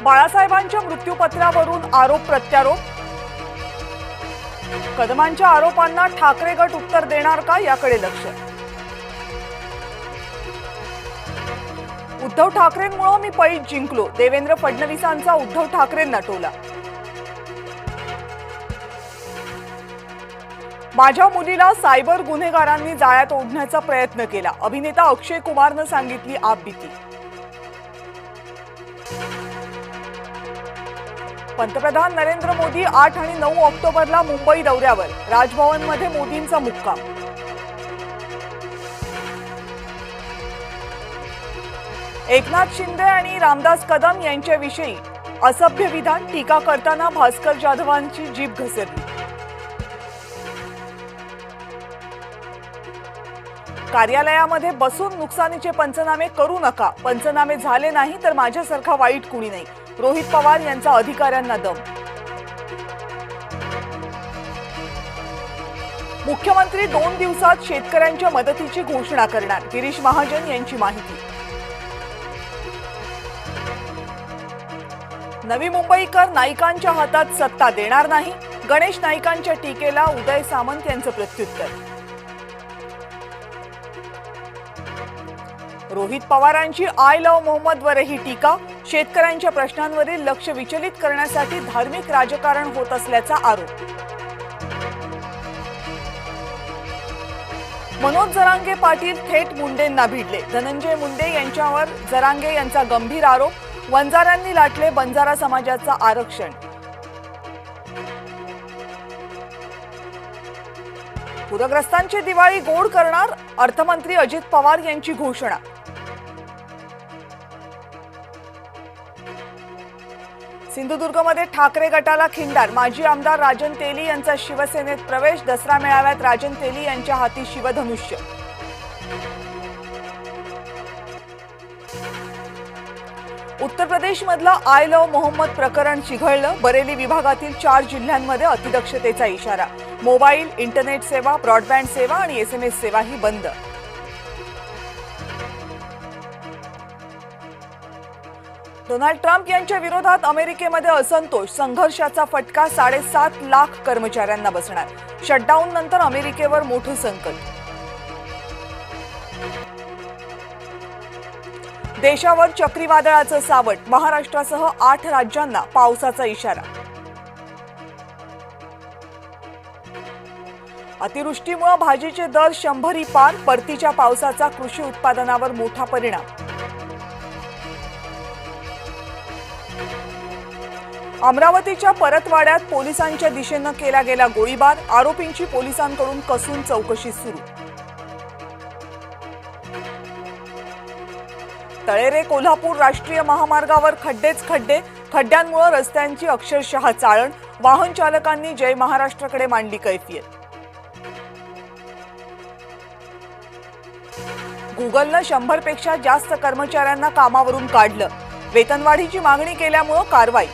बाळासाहेबांच्या मृत्यूपत्रावरून आरोप प्रत्यारोप। कदमांच्या आरोपांना ठाकरे गट उत्तर देणार का याकडे लक्ष। उद्धव ठाकरेंमुळे मी पैज जिंकलो, देवेंद्र फडणवीसांचा उद्धव ठाकरेंना टोला। माझ्या मुलीला सायबर गुन्हेगारांनी जाळ्यात ओढण्याचा प्रयत्न केला, अभिनेता अक्षय कुमारने सांगितली आपबीती। पंतप्रधान नरेंद्र मोदी 8 आणि 9 ऑक्टोबरला मुंबई दौऱ्यावर, राजभवनमध्ये मोदींचा मुक्काम। एकनाथ शिंदे आणि रामदास कदम यांच्याविषयी असभ्य विधान, टीका करताना भास्कर जाधवांची जीभ घसरली। कार्यालयामध्ये बसून नुकसानीचे पंचनामे करू नका, पंचनामे झाले नाही तर माझ्यासारखा वाईट कुणी नाही, रोहित पवार यांचा अधिकाऱ्यांना दम। मुख्यमंत्री 2 दिवसात शेतकऱ्यांच्या मदतीची घोषणा करणार, गिरीश महाजन यांची माहिती। नवी मुंबईकर नाईकांच्या हातात सत्ता देणार नाही, गणेश नाईकांच्या टीकेला उदय सामंत यांचं प्रत्युत्तर। रोहित पवारांची आय लव्ह मोहम्मदवरही टीका, शेतकऱ्यांच्या प्रश्नांवरील लक्ष विचलित करण्यासाठी धार्मिक राजकारण होत असल्याचा आरोप। मनोज जरांगे पाटील थेट मुंडेंना भिडले, धनंजय मुंडे यांच्यावर जरांगे यांचा गंभीर आरोप, वंजाऱ्यांनी लाटले बंजारा समाजाचा आरक्षण। पूरग्रस्तांची दिवाळी गोड करणार, अर्थमंत्री अजित पवार यांची घोषणा। सिंधुदुर्गमध्ये ठाकरे गटाला खिंडार, माजी आमदार राजन तेली यांचा शिवसेनेत प्रवेश, दसरा मेळाव्यात राजन तेली यांच्या हाती शिवधनुष्य। उत्तर प्रदेशमधलं आय लव्ह मोहम्मद प्रकरण चिघळलं, बरेली विभागातील 4 जिल्ह्यांमध्ये अतिदक्षतेचा इशारा, मोबाईल, इंटरनेट सेवा, ब्रॉडबँड सेवा आणि SMS सेवाही बंद। डोनाल्ड ट्रम्प यांच्या विरोधात अमेरिकेमध्ये असंतोष, संघर्षाचा फटका 7.5 लाख कर्मचाऱ्यांना बसणार, शटडाऊन नंतर अमेरिकेवर मोठं संकट। देशावर चक्रीवादळाचं सावट, महाराष्ट्रासह 8 राज्यांना पावसाचा इशारा। अतिवृष्टीमुळे भाजीचे दर 100 पार, परतीच्या पावसाचा कृषी उत्पादनावर मोठा परिणाम। अमरावतीच्या परतवाड्यात पोलिसांच्या दिशेने केला गेला गोळीबार, आरोपींची पोलिसांकडून कसून चौकशी सुरू। तळेरे कोल्हापूर राष्ट्रीय महामार्गावर खड्डेच खड्डे, खड्ड्यांमुळे रस्त्यांची अक्षरशः चाळण, वाहन चालकांनी जय महाराष्ट्राकडे मांडली कैफियत। गुगलनं 100 पेक्षा जास्त कर्मचाऱ्यांना कामावरून काढलं, वेतनवाढीची मागणी केल्यामुळे कारवाई।